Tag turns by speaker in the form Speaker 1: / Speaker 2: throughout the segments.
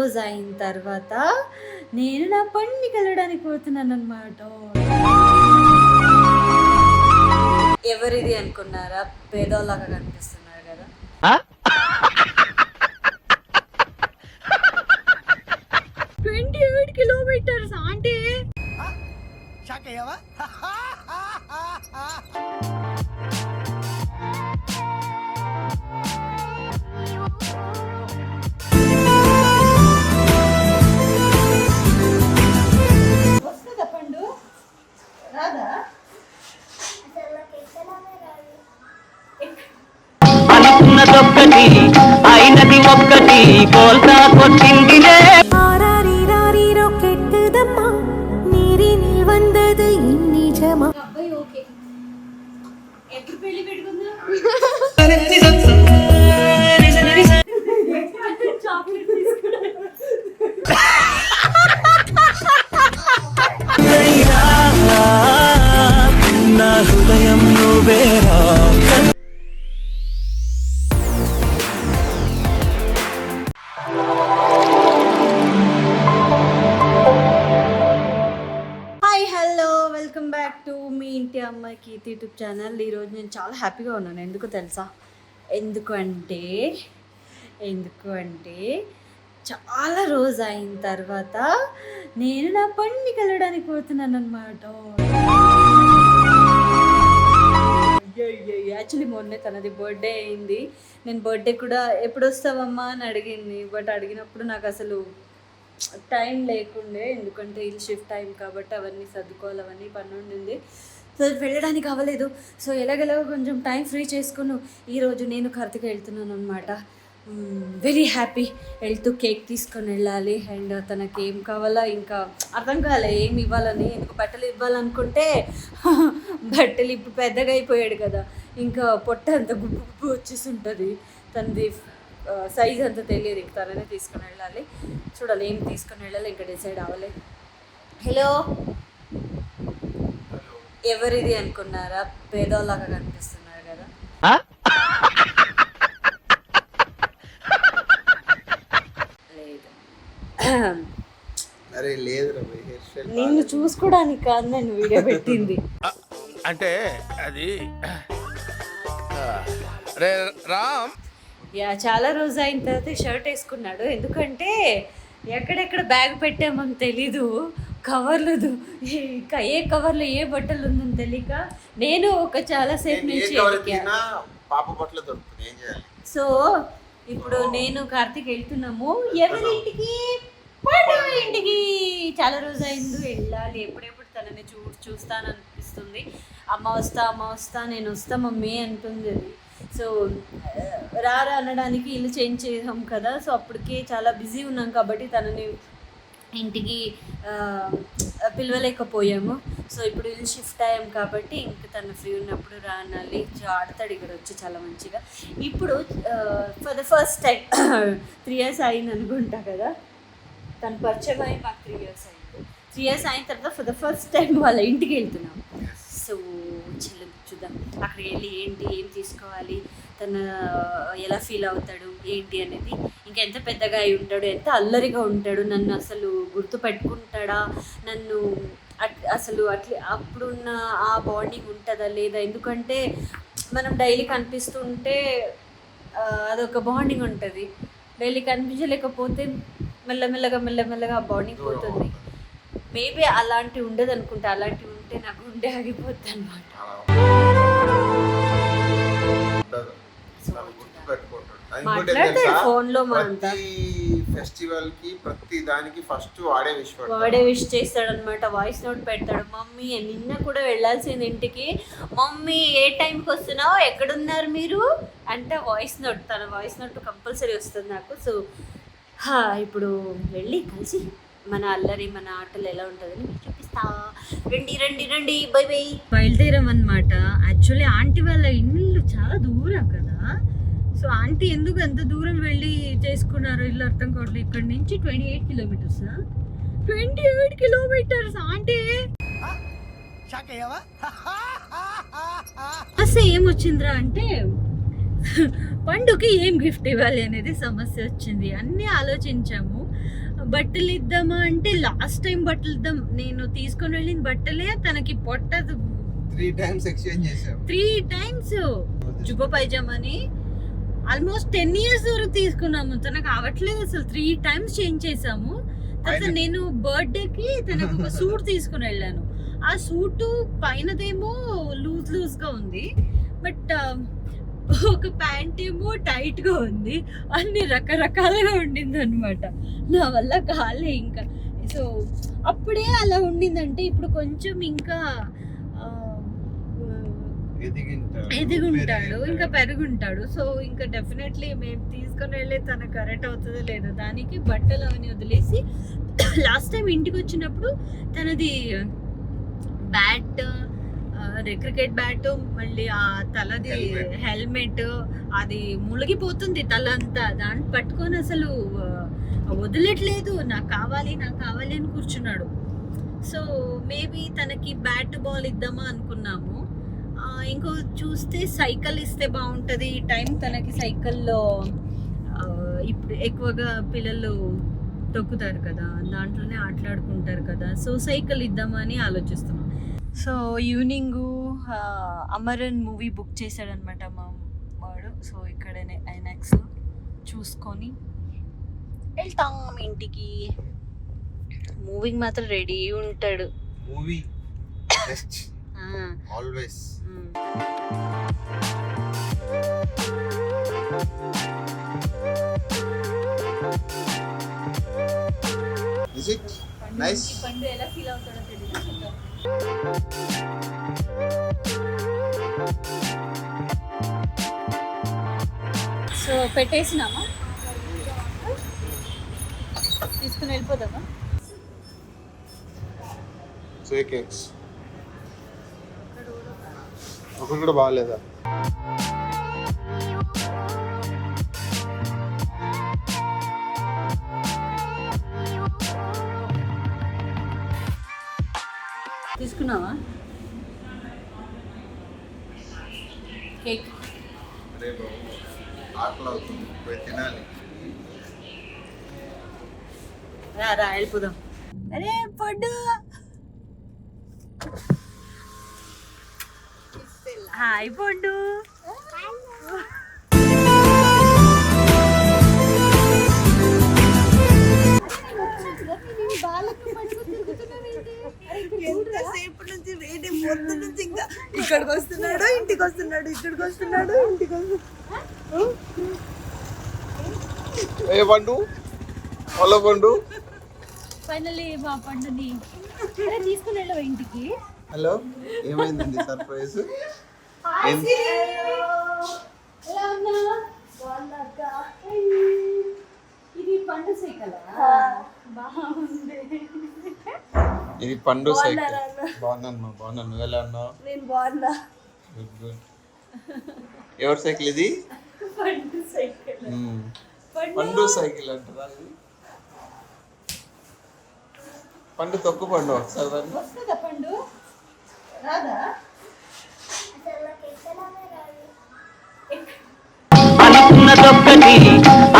Speaker 1: రోజు అయిన తర్వాత నేను నా పనికి వెళ్ళడానికి పోతున్నాను అనమాట. ఎవరిది అనుకున్నారా? పేదోళ్ళగా కనిపిస్తున్నారు కదా. 28 కిలోమీటర్స్ అంటే వస్తుందా పండు? రాదా?
Speaker 2: అనుకున్నదొక్కటి అయినది ఒక్కటి కోల్తా కొట్టిందిలే.
Speaker 1: అబ్బాయి ఓకే. ఎప్పుడు పెళ్లి పెట్టుకుందా? చాక్లెట్ తీసుకురా.
Speaker 2: నా హృదయం నువ్వేరా.
Speaker 1: Hi hello, welcome back to మీ ఇంటి అమ్మాయి కీర్తి యూట్యూబ్ ఛానల్. ఈరోజు నేను చాలా హ్యాపీగా ఉన్నాను. ఎందుకు తెలుసా? ఎందుకంటే చాలా రోజు అయిన తర్వాత నేను నా పనికి వెళ్ళడానికి పోతున్నాను అనమాట. యాక్చువల్లీ మొన్నే తనది బర్త్డే అయింది. నేను బర్త్డే కూడా ఎప్పుడు వస్తావమ్మా అని అడిగింది. బట్ అడిగినప్పుడు నాకు అసలు టైం లేకుండే, ఎందుకంటే ఇల్లు షిఫ్ట్ టైం కాబట్టి అవన్నీ సర్దుకోవాలి, అవన్నీ పని ఉండింది. సో వెళ్ళడానికి అవ్వలేదు. సో ఎలాగెలాగో కొంచెం టైం ఫ్రీ చేసుకుని ఈరోజు నేను కార్తిక వెళ్తున్నాను అనమాట. Very happy. వెళ్తూ కేక్ తీసుకొని వెళ్ళాలి. అండ్ తనకి ఏం కావాలా ఇంకా అర్థం కాలే ఏం ఇవ్వాలని. ఎందుకు బట్టలు ఇవ్వాలనుకుంటే బట్టలు ఇప్పుడు పెద్దగా అయిపోయాడు కదా, ఇంకా పొట్ట అంత గుప్పు గుప్పు వచ్చేసి ఉంటుంది. తనది సైజ్ అంతా తెలియదు. ఇంక తననే తీసుకొని వెళ్ళాలి. చూడాలి ఏం తీసుకొని వెళ్ళాలి, ఇంకా డిసైడ్ అవ్వలేదు. హలో, ఎవరిది అనుకున్నారా? పేదోళ్ళగా కనిపిస్తున్నారు కదా.
Speaker 3: లేదు,
Speaker 1: నిన్ను చూసుకోవడానికి కాదు నేను వీడియో పెట్టింది.
Speaker 3: అంటే అది రామ్
Speaker 1: చాలా రోజు అయిన తర్వాత షర్ట్ వేసుకున్నాడు. ఎందుకంటే ఎక్కడెక్కడ బ్యాగ్ పెట్టామని తెలీదు. కవర్లు ఏ కవర్లో ఏ బట్టలు ఉందని తెలియక నేను ఒక చాలా సేపు నుంచి సో ఇప్పుడు నేను కార్తీక్ వెళ్తున్నాము ఎవరింటికి? ఇంటికి. చాలా రోజు అయింది, వెళ్ళాలి. ఎప్పుడెప్పుడు తనని చూస్తాను అనిపిస్తుంది. అమ్మ వస్తా నేను వస్తా మమ్మీ అంటుంది అది. సో రారా అనడానికి ఇల్లు చేంజ్ చేసాం కదా, సో అప్పటికే చాలా బిజీ ఉన్నాం కాబట్టి తనని ఇంటికి పిలవలేకపోయాము. సో ఇప్పుడు ఇల్లు షిఫ్ట్ అయ్యాం కాబట్టి ఇంక తను ఫ్రీ ఉన్నప్పుడు రా అనాలి. ఆడతాడు ఇక్కడ వచ్చి చాలా మంచిగా. ఇప్పుడు for the first time 3 years అయింది అనుకుంటా కదా తను పరిచయం అయ్యి. మాకు 3 years అయింది. 3 years అయిన తర్వాత ఫర్ ద ఫస్ట్ టైం వాళ్ళ ఇంటికి వెళ్తున్నాం. సో చూద్దాం అక్కడికి వెళ్ళి ఏం తీసుకోవాలి, తను ఎలా ఫీల్ అవుతాడు ఏంటి అనేది. ఇంకా ఎంత పెద్దగా అయి ఉంటాడు, ఎంత అల్లరిగా ఉంటాడు, నన్ను అసలు గుర్తుపెట్టుకుంటాడా, నన్ను అసలు అప్పుడున్న ఆ బాండింగ్ ఉంటుందా లేదా. ఎందుకంటే మనం డైలీ కనిపిస్తుంటే అదొక బాండింగ్ ఉంటుంది. డైలీ కనిపించలేకపోతే మెల్లమెల్లగా ఆ బాండింగ్ పోతుంది. మేబీ అలాంటివి ఉండదు అనుకుంటా. అలాంటివి ఉంటే నాకు గుండె ఆగిపోద్ది అనమాట. మాట్లాడతాడు ఫోన్లో.
Speaker 3: ఫెస్టివల్ కి ప్రతి దానికి ఫస్ట్ వాడే విష్
Speaker 1: చేస్తాడు అనమాట. వాయిస్ నోట్ పెడతాడు. మమ్మీ నిన్న కూడా వెళ్ళాల్సింది ఇంటికి, మమ్మీ ఏ టైంకి వస్తున్నావు, ఎక్కడున్నారు మీరు అంటే వాయిస్ నోట్, తన వాయిస్ నోట్ కంపల్సరీ వస్తుంది నాకు. సో ఇప్పుడు వెళ్ళి కలిసి మన అల్లరి మన ఆటలు ఎలా ఉంటుందని మీకు చూపిస్తా. రండి బై బయలుదేరాం అనమాట. యాక్చువల్లీ ఆంటీ వాళ్ళ ఇల్లు చాలా దూరం కదా. సో ఆంటీ ఎందుకు ఎంత దూరం వెళ్ళి చేసుకున్నారో ఇల్లు అర్థం కావట్లేదు. ఇక్కడ నుంచి 28 kilometers. 28 kilometers aunty. అసలు ఏమొచ్చిందిరా అంటే పండుకి ఏం గిఫ్ట్ ఇవ్వాలి అనేది సమస్య వచ్చింది. అన్నీ ఆలోచించాము. బట్టలు ఇద్దామా అంటే లాస్ట్ టైం బట్టలు ఇద్దాం నేను తీసుకొని వెళ్ళిన బట్టలే తనకి పొట్టదు.
Speaker 3: 3 times ఎక్స్చేంజ్ చేసాం.
Speaker 1: 3 times జుబ్బా పైజామాని ఆల్మోస్ట్ 10 years వరకు తీసుకున్నాము. తనకు అవ్వట్లేదు అసలు. 3 times చేంజ్ చేసాము. తర్వాత నేను బర్త్డేకి తనకు ఒక సూట్ తీసుకుని వెళ్ళాను. ఆ సూటు పైనదేమో లూజ్ గా ఉంది, బట్ ఒక ప్యాంట్ ఏమో టైట్ గా ఉంది. అన్ని రకరకాలుగా ఉండింది అనమాట. నా వల్ల కాలే ఇంకా. సో అప్పుడే అలా ఉండిందంటే ఇప్పుడు కొంచెం ఇంకా ఎదిగుంటాడు, ఇంకా పెరుగుంటాడు. సో ఇంకా డెఫినెట్లీ మేము తీసుకొని వెళ్ళే తన కరెక్ట్ అవుతుందో లేదో దానికి బట్టలు అవన్నీ వదిలేసి లాస్ట్ టైం ఇంటికి వచ్చినప్పుడు తనది బ్యాట్, క్రికెట్ బ్యాట్, మళ్ళీ ఆ తలది హెల్మెట్ అది మునిగిపోతుంది తల అంతా. దాన్ని పట్టుకొని అసలు వదిలట్లేదు. నాకు కావాలి అని కూర్చున్నాడు. సో మేబీ తనకి బ్యాట్ బాల్ ఇద్దామా అనుకున్నాము. ఇంకో చూస్తే సైకిల్ ఇస్తే బాగుంటుంది. ఈ టైం తనకి సైకిల్లో ఇప్పుడు ఎక్కువగా పిల్లలు తొక్కుతారు కదా, దాంట్లోనే ఆటలాడుకుంటారు కదా. సో సైకిల్ ఇద్దామని ఆలోచిస్తున్నాం. So evening Amaran movie book చేశాడనమాట మా వాడు. సో ఇక్కడనే ఐనాక్స్ చూసుకొని వెళ్తాం ఇంటికి. మూవీకి మాత్రం రెడీ ఉంటాడు.
Speaker 3: Movie best always. Is it nice?
Speaker 1: పండు ఎలా ఫీల్ అవుతాడో తెలియదు. సో పెట్టేసినామా, తీసుకుని వెళ్ళిపోదామా?
Speaker 3: సో కేక్స్ ఒకటి కూడా బాగాలేదా?
Speaker 1: తీసుకున్నావా కేక్?
Speaker 3: రేపు ఆకలి అవుతుంది, పోయి తినాలి.
Speaker 1: రా వెళ్ళిపోదాం. అరే పడ్డు, హాయ్ పండు.
Speaker 4: ఎంతసేపు నుంచి వేడి పొద్దు నుంచి ఇంకా ఇక్కడికి వస్తున్నాడు, ఇంటికి వస్తున్నాడు, ఇక్కడికి వస్తున్నాడు, ఇంటికి వస్తున్నాడు.
Speaker 3: ఏ పండు, హలో పండు.
Speaker 1: ఫైనల్లీ మా పండుని తీసుకుని వెళ్ళావు ఇంటికి.
Speaker 3: హలో, ఏమైందండి సర్ప్రైజ్?
Speaker 1: ఇది పండు సైకిల్ బాగుంది.
Speaker 3: ఇది పండు సైకిల్. బాగున్నాను. నువ్వు ఎలా అన్నావు?
Speaker 4: నేను బాగున్నా.
Speaker 3: Good good. ఎవరి సైకిల్ ఇది?
Speaker 1: పండు సైకిల్.
Speaker 3: పండు సైకిల్ అంటారా ఇది? పండు తొక్కు పండు ఒకసారి
Speaker 1: వస్తుందా పండు? రాదా?
Speaker 2: అనుకున్నదొక్కటి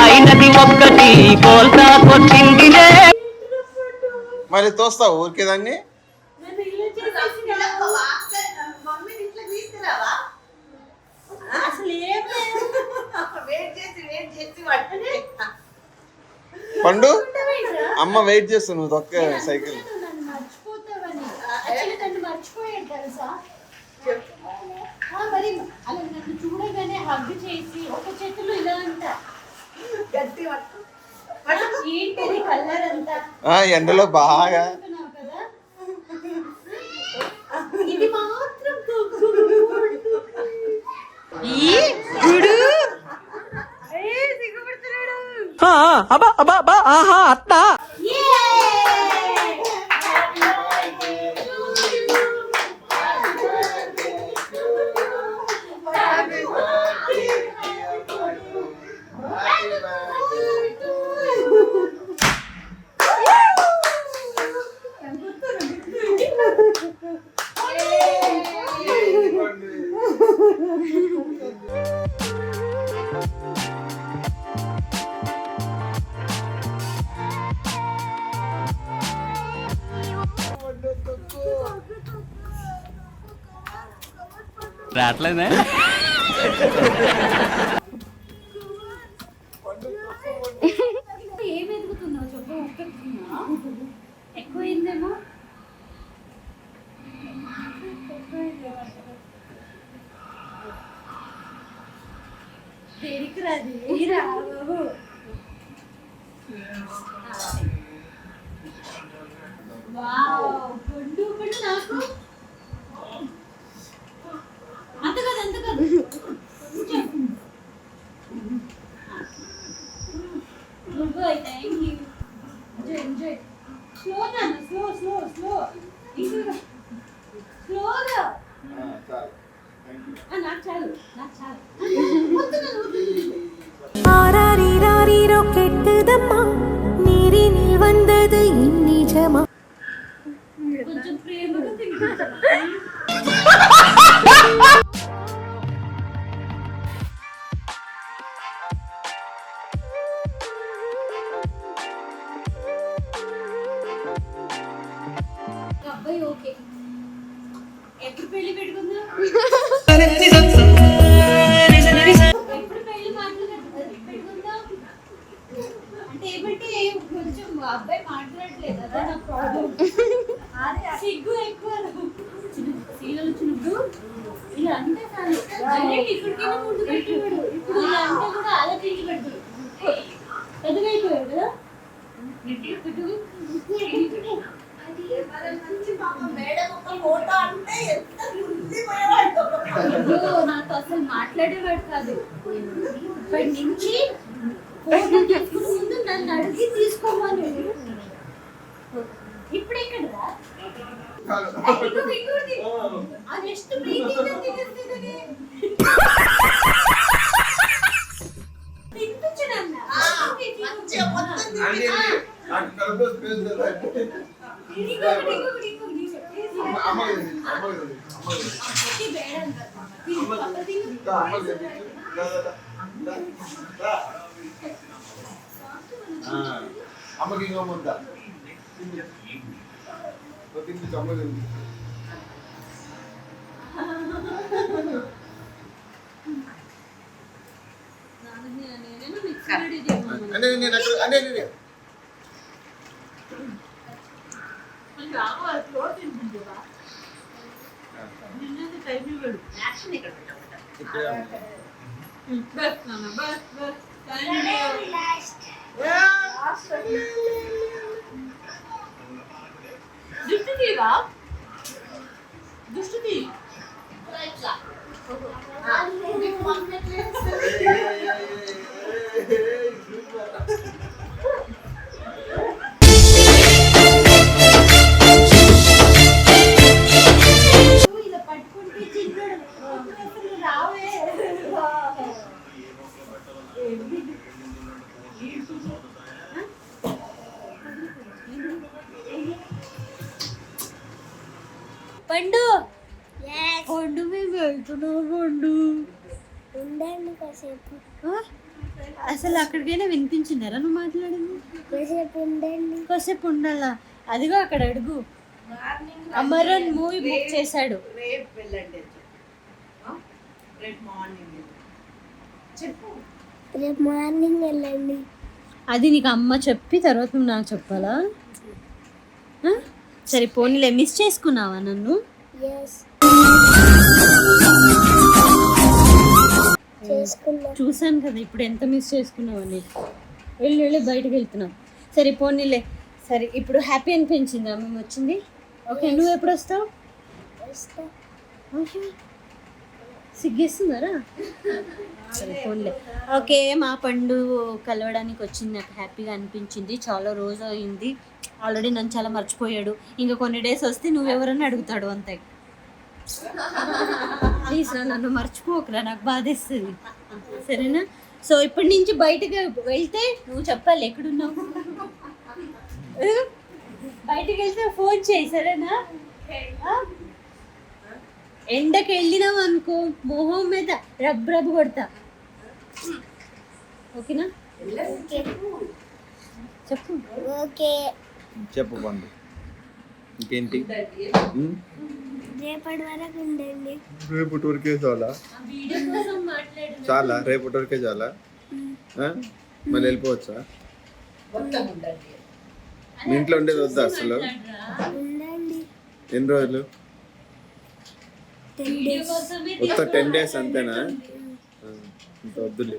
Speaker 2: అయినది ఒక్కటి కోల్తా కొట్టిందిలే.
Speaker 3: మరి తోస్తావు ఊరికే దాన్ని?
Speaker 1: అసలు
Speaker 3: పండు అమ్మ వెయిట్ చేస్తా, నువ్వు తొక్క సైకిల్.
Speaker 1: మర్చిపోయాడు తెలుసా? మరి అలా నన్ను చూడగానే హగ్ చేసి ఒక చేతులు ఇలా అంట
Speaker 4: గట్టి
Speaker 1: ఏంటిది కలర్ అంతా
Speaker 3: ఎండలో బాగా.
Speaker 1: కదా ఇది మాత్రం
Speaker 2: అబ్బా అబ్బా అబ్బా, ఆహా అత్తా.
Speaker 3: Happy birthday.
Speaker 2: రావట్లేదా?
Speaker 1: ఏం ఎదుగుతున్నావు చెప్పు. ఎక్కువైందేమో. దేనికి రాదు బాబు. పండు పండు నాకు అంత కాదు అంత కాదు. Thank you. Enjoy enjoy. Slow నాన్న స్లో స్లో స్లో. ఇంకా స్లోగా. నాకు చాలు నాకు చాలు.
Speaker 5: ஆராரிராரிரோ கெட்டதம்மா நீரினில் வந்தது இந்நிஜமா
Speaker 1: కొంచెం ప్రేమగా తింటా. అబ్బాయి ఓకే. ఎప్పుడు పెళ్లి పెట్టుకుందా? ఎప్పుడు పెళ్లి పెట్టుకుందా అంటే ఏమంటే కొంచెం అబ్బాయి మాట్లాడలేదు కదా నా ప్రాబ్లం. సిగ్గు ఎక్కువ. సీరియల్ వచ్చినప్పుడు ఇలా అంటే కాదు ఇక్కడికైనా ముందు పెట్టేవాడు. ఇప్పుడు ఇలా అంటే కూడా అలా తిరిగి పెడతాడు. పెద్దగా అయిపోయాడు కదా. నాతో అసలు మాట్లాడేవాడు కాదు. ఇప్పటి నుంచి ఫోటో తీసుకుని ముందు నన్ను అడిగి తీసుకోమని. ఇప్పుడు ఎక్కడరా నెక్స్ట్
Speaker 3: అమ్మకి ఇంకో ముద్ద అమ్మకి.
Speaker 1: దుష్టివా దుష్టి ఇలా పట్టుకుంటే చిన్నడు రావే. పండు పండు మేము వెళ్తున్నాం పండు.
Speaker 5: ఉండండి కాసేపు
Speaker 1: అసలు అక్కడికైనా వినిపించిందరా నువ్వు మాట్లాడింది?
Speaker 5: కాసేపు ఉండండి.
Speaker 1: కాసేపు ఉండాలా? అదిగో అక్కడ అడుగు. అమరన్ మూవీ బుక్ చేశాడు.
Speaker 4: రేపు వెళ్ళండి రేపు మార్నింగ్ చెప్పు.
Speaker 5: రేపు మార్నింగ్ వెళ్ళండి.
Speaker 1: అది నీకు అమ్మ చెప్పి తర్వాత నువ్వు నాకు చెప్పాలా? సరే పోనీలే. మిస్ చేసుకున్నావా నన్ను?
Speaker 5: ఎస్ చేసుకున్నా.
Speaker 1: చూసాను కదా ఇప్పుడు ఎంత మిస్ చేసుకున్నావని. వెళ్ళి వెళ్ళి బయటకు వెళ్తున్నాం. సరే పోనీలే. సరే ఇప్పుడు హ్యాపీ అనిపించిందా మేము వచ్చింది? ఓకే నువ్వు ఎప్పుడు వస్తావు?
Speaker 5: వస్తా.
Speaker 1: సిగ్గేస్తున్నారా? సరే ఫోన్లే. ఓకే మా పండు కలవడానికి వచ్చింది. నాకు హ్యాపీగా అనిపించింది. చాలా రోజు అయింది. ఆల్రెడీ నన్ను చాలా మర్చిపోయాడు. ఇంకా కొన్ని డేస్ వస్తే నువ్వెవరని అడుగుతాడు అంతే. ప్లీజ్ రా నన్ను మర్చిపోకరా, నాకు బాధేస్తుంది సరేనా? సో ఇప్పటి నుంచి బయటకు వెళ్తే నువ్వు చెప్పాలి ఎక్కడున్నావు. బయటకు వెళ్తే ఫోన్ చేయి సరేనా? ఎండకి వెళ్ళినావు అనుకో మొహం మీద రబ్ రబ్ కొడతా. ఓకేనా? చెప్పు.
Speaker 5: ఓకే
Speaker 3: చెప్పు పండు. ఇంకేంటి?
Speaker 5: రేపటి వరకు ఉండండి.
Speaker 3: రేపటి వరకే చాలా
Speaker 1: వీడియో కోసం మాట్లాడు.
Speaker 3: చాలా రేపటి వరకే చాలా ఆ? మళ్ళీ వెళ్ళిపోవచ్చా? మీ ఇంట్లో ఉండేది వద్దా అసలు?
Speaker 5: ఉండండి.
Speaker 3: ఎన్ని రోజులు?
Speaker 5: 10 days.
Speaker 3: మొత్తం 10 days అంతేనా? ఇంత వద్దులే,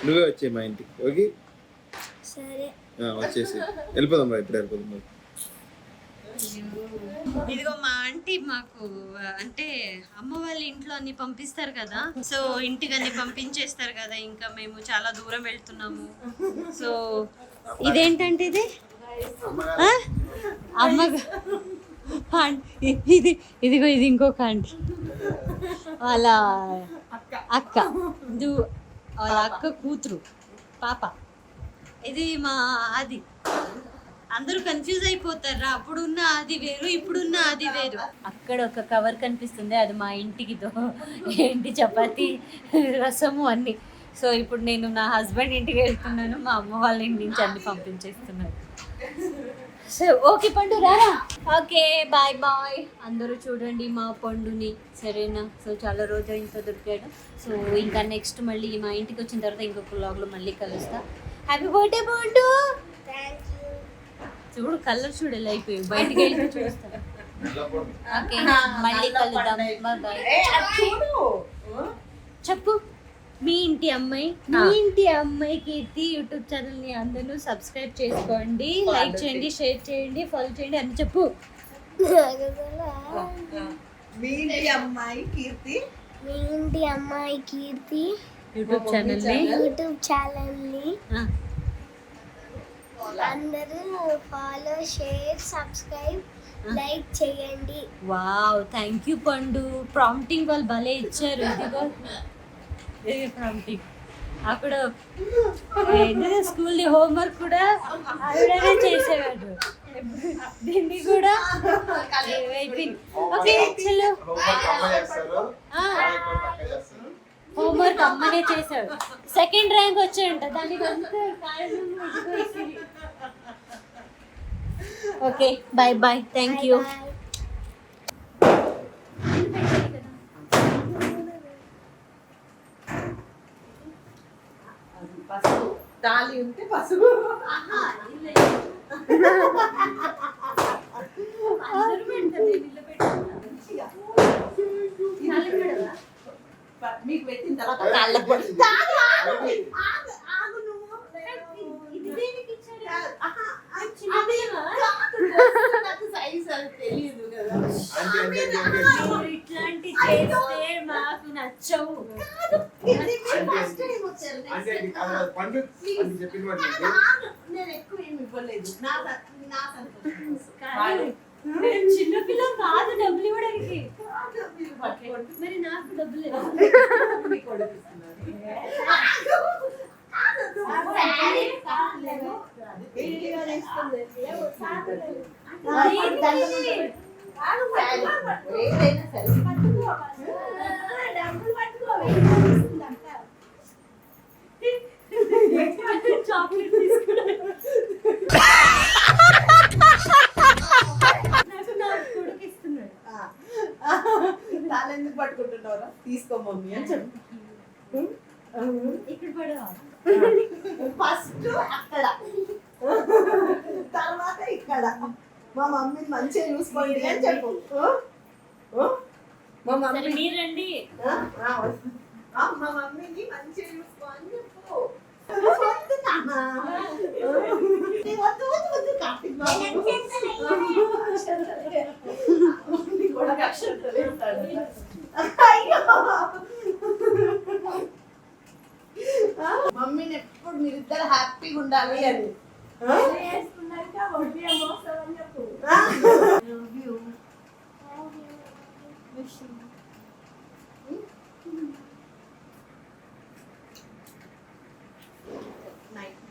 Speaker 3: నువ్వే వచ్చే మా ఇంటికి. ఓకే
Speaker 5: సరే.
Speaker 3: వచ్చేసి వెళ్ళిపోదాం రా, ఇప్పుడు వెళ్ళిపోదాం.
Speaker 1: ఇదిగో మా ఆంటీ మాకు అంటే అమ్మ వాళ్ళ ఇంట్లో అన్ని పంపిస్తారు కదా, సో ఇంటికి అన్ని పంపించేస్తారు కదా, ఇంకా మేము చాలా దూరం వెళ్తున్నాము. సో ఇదేంటంటే ఇది ఆ? అమ్మ ఇది ఇదిగో ఇది ఇంకొక ఆంటీ వాళ్ళ అక్క, ఇది వాళ్ళ అక్క కూతురు పాప. ఇది మా అది అందరూ కన్ఫ్యూజ్ అయిపోతారా, అప్పుడున్న అది వేరు ఇప్పుడున్న అది వేరు. అక్కడ ఒక కవర్ కనిపిస్తుంది, అది మా ఇంటికి ఏంటి చపాతి రసము అన్ని. సో ఇప్పుడు నేను నా హస్బెండ్ ఇంటికి వెళ్తున్నాను, మా అమ్మ వాళ్ళ ఇంటి నుంచి అన్ని పంపించేస్తున్నాను. సో ఓకే పండు రారా. Okay bye bye. అందరూ చూడండి మా పండుని, సరేనా? సో చాలా రోజు ఇంట్లో దొరికాడు. సో ఇంకా నెక్స్ట్ మళ్ళీ మా ఇంటికి వచ్చిన తర్వాత ఇంకొక వ్లాగ్లో మళ్ళీ కలుస్తా. హ్యాపీ బర్త్డే పండు. చూడు కలర్ చూడు ఎలా అయిపోయి, బయటికి వెళ్ళి చూస్తాను. ఓకే మళ్ళీ కలుద్దాం, బాయ్. చెప్పు. మీ ఇంటి అమ్మాయి కీర్తి యూట్యూబ్ ఛానల్ ని అందరూ సబ్స్క్రైబ్ చేసుకోండి, లైక్ చేయండి, షేర్ చేయండి, ఫాలో చేయండి అని చెప్పు.
Speaker 4: మీ ఇంటి అమ్మాయి కీర్తి
Speaker 1: యూట్యూబ్ ఛానల్ ని
Speaker 5: అందరూ ఫాలో, షేర్, సబ్స్క్రైబ్, లైక్ చేయండి.
Speaker 1: వావ్ థ్యాంక్ యూ పండు. ప్రాంప్టింగ్ వాళ్ళు భలే ఇచ్చారు. ఇదిగో ప్రాంప్టింగ్ అక్కడ స్కూల్ హోంవర్క్ కూడా ఆవిడనే చేసేవాడు, దీన్ని కూడా అయిపోయింది. ఓకే చలో, హోంవర్క్ అమ్మనే చేశాడు, సెకండ్ ర్యాంక్ వచ్చాయంట, దానికి అంతా కారణం okay bye bye, thank you.
Speaker 4: పసుపు తాళి ఉంటే పసుపు. మీకు పెట్టిన తర్వాత కాళ్ళకు సైజ్ అది తెలియదు కదా.
Speaker 1: ఇట్లాంటి చేస్తే మాకు నచ్చవు.
Speaker 4: నేను ఎక్కువ ఏమి ఇవ్వలేదు, నా
Speaker 1: చిన్నపిల్ల కాదు డబ్బులు ఇవ్వడానికి, మరి నాకు డబ్బులు చాక్లెట్ తీసుకున్నాను. కొడుకు ఇస్తున్నాడు.
Speaker 4: తాళెందుకు పట్టుకుంటున్నారా? తీసుకో మమ్మీ అని చెప్పు.
Speaker 1: ఇక్కడ పడవా,
Speaker 4: ఫస్ట్ అక్కడ, తర్వాత ఇక్కడ. మా మమ్మీని మంచిగా చూసుకోండి అని చెప్పు. మా మమ్మీ
Speaker 1: మీరండి,
Speaker 4: మా మమ్మీని మంచిగా చూసుకో అని చెప్పు. వద్దు నాన్న. వద్దు వద్దు వద్దు కార్తీక్ బాబు. నీ కొడుకు అక్షంతలు వేస్తాడు. అయ్యో మమ్మీని ఎప్పుడు మీరిద్దరు హ్యాపీగా ఉండాలి అని.
Speaker 5: Love you.